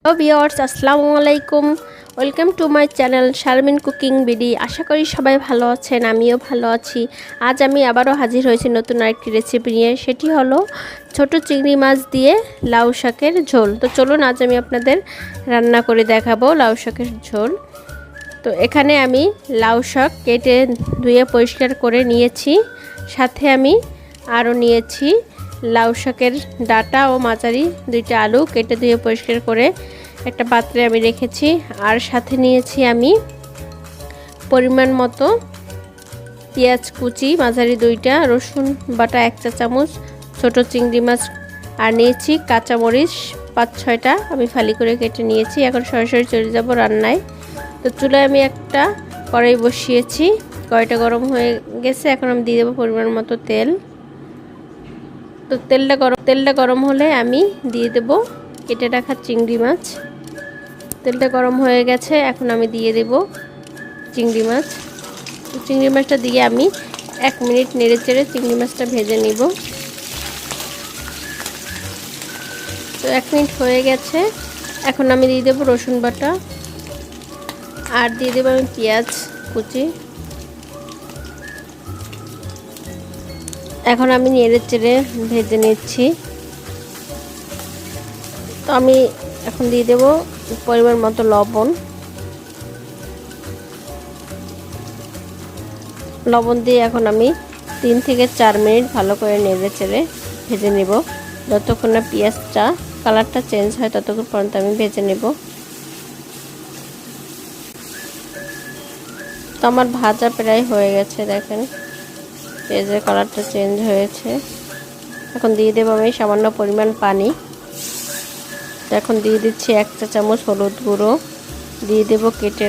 Hello viewers, আসসালামু আলাইকুম। Welcome to my channel Sharmin cooking BD. আশা করি সবাই ভালো আছেন, আমিও ভালো আছি। আজ আমি আবারও হাজির হয়েছি নতুন আরেকটি রেসিপি নিয়ে। সেটি হলো ছোট চিংড়ি মাছ দিয়ে লাউ শাকের ঝোল। তো চলুন আজ আমি আপনাদের রান্না করে দেখাবো লাউ শাকের ঝোল। তো এখানে আমি লাউ শাক কেটে ধুয়ে পরিষ্কার করে নিয়েছি। সাথে আমি আরও নিয়েছি লাউ শাকের ডাঁটা ও মাঝারি দুইটা আলু কেটে ধুয়ে পরিষ্কার করে একটা পাত্রে আমি রেখেছি। আর সাথে নিয়েছি আমি পরিমাণ মতো পেঁয়াজ কুচি মাঝারি দুইটা, রসুন বাটা 1 চা চামচ, ছোটো চিংড়ি মাছ আর নিয়েছি কাঁচামরিচ 5-6টা আমি ফালি করে কেটে নিয়েছি। এখন সরাসরি চলে যাব রান্নায়। তো চুলায় আমি একটা কড়াই বসিয়েছি, কড়াইটা গরম হয়ে গেছে। এখন আমি দিয়ে দেবো পরিমাণ মতো তেল। তো তেলটা গরম হলে আমি দিয়ে দেব কেটে রাখা চিংড়ি মাছ। তেলটা গরম হয়ে গেছে, এখন আমি দিয়ে দেব চিংড়ি মাছ। চিংড়ি মাছটা দিয়ে আমি 1 মিনিট নেড়ে চেড়ে চিংড়ি মাছটা ভেজে নিব। তো 1 মিনিট হয়ে গেছে, এখন আমি দিয়ে দেব রসুন বাটা আর দিয়ে দেব আমি পেঁয়াজ কুচি। এখন আমি নেড়ে চেড়ে ভেজে নিচ্ছি। তো আমি এখন দিয়ে দেব পরিমাণ মতো লবণ দিয়ে এখন আমি 3 থেকে 4 মিনিট ভালো করে নেড়ে চেড়ে ভেজে নেব। যতক্ষণ না পেঁয়াজটা কালারটা চেঞ্জ হয় ততক্ষণ পর্যন্ত আমি ভেজে নেব। তো আমার ভাজা প্রায় হয়ে গেছে, দেখেন পেঁয়াজের কালারটা চেঞ্জ হয়েছে। এখন দিয়ে দেবো আমি সামান্য পরিমাণ পানি। এখন দিয়ে দিচ্ছি 1 চা চামচ হলুদ গুঁড়ো, দিয়ে দেব কেটে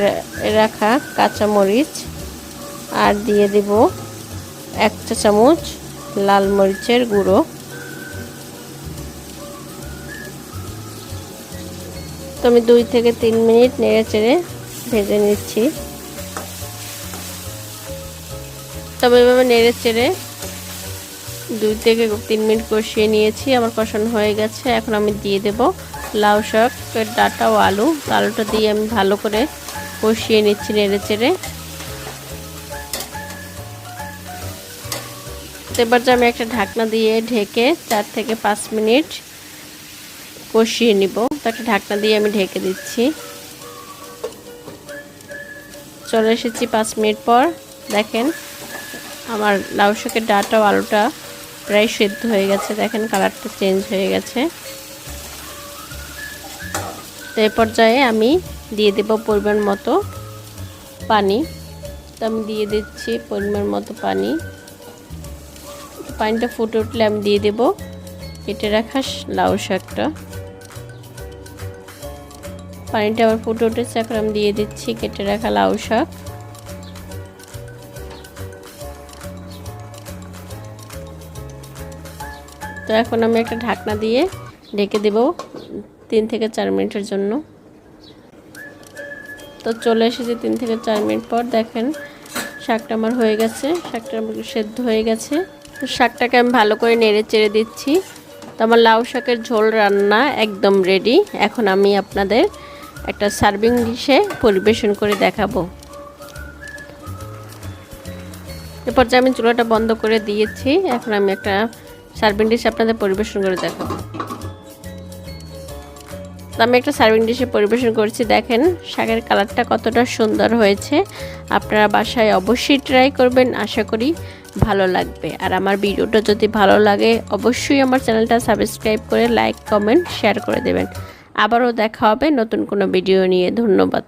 রাখা কাঁচামরিচ আর দিয়ে দেব 1 চা চামচ লাল মরিচের গুঁড়ো। তো আমি 2 থেকে 3 মিনিট নেড়ে চেড়ে ভেজে নিচ্ছি। তবে এভাবে নেড়ে চেড়ে 2 থেকে 3 মিনিট কষিয়ে নিয়েছি। আমার কষানো হয়ে গেছে। এখন আমি দিয়ে দেব লাউ শাকের ডাঁটা ও আলুটা দিয়ে আমি ভালো করে কষিয়ে নিচ্ছি নেড়ে চেড়ে। এবার যে আমি একটা ঢাকনা দিয়ে ঢেকে 4 থেকে 5 মিনিট কষিয়ে নিব। তো একটা ঢাকনা দিয়ে আমি ঢেকে দিচ্ছি। চলে এসেছি 5 মিনিট পর। দেখেন আমার লাউ শাকের ডাঁটা ও আলুটা প্রায় সেদ্ধ হয়ে গেছে, দেখেন কালারটা চেঞ্জ হয়ে গেছে। তো এই পর্যায়ে আমি দিয়ে দেব পরিমাণ মতো পানি। তো আমি দিয়ে দিচ্ছি পরিমাণ মতো পানি। পানিটা ফুটে উঠলে আমি দিয়ে দেব কেটে রাখা লাউ শাকটা। পানিটা আবার ফুটে উঠেছে, এখন আমি দিয়ে দিচ্ছি কেটে রাখা লাউ শাক। তো এখন আমি একটা ঢাকনা দিয়ে ঢেকে দেব 3 থেকে 4 মিনিটের জন্য। তো চলে এসেছি 3 থেকে 4 মিনিট পর। দেখেন শাকটা আমার হয়ে গেছে, শাকটা আমার সেদ্ধ হয়ে গেছে। তো শাকটাকে আমি ভালো করে নেড়ে চেড়ে দিচ্ছি। তো আমার লাউ শাকের ঝোল রান্না একদম রেডি। এখন আমি আপনাদের একটা সার্ভিং ডিশে পরিবেশন করে দেখাবো। এরপর যে আমি চুলাটা বন্ধ করে দিয়েছি, এখন আমি একটা সার্ভিং ডিশে আপনাদের পরিবেশন করে দেখাবো। তো আমি একটা সার্ভিং ডিশে পরিবেশন করছি। দেখেন শাকের কালারটা কতটা সুন্দর হয়েছে। আপনারা বাসায় অবশ্যই ট্রাই করবেন, আশা করি ভালো লাগবে। আর আমার ভিডিওটা যদি ভালো লাগে অবশ্যই আমার চ্যানেলটা সাবস্ক্রাইব করে লাইক কমেন্ট শেয়ার করে দেবেন। আবারও দেখা হবে নতুন কোনো ভিডিও নিয়ে। ধন্যবাদ।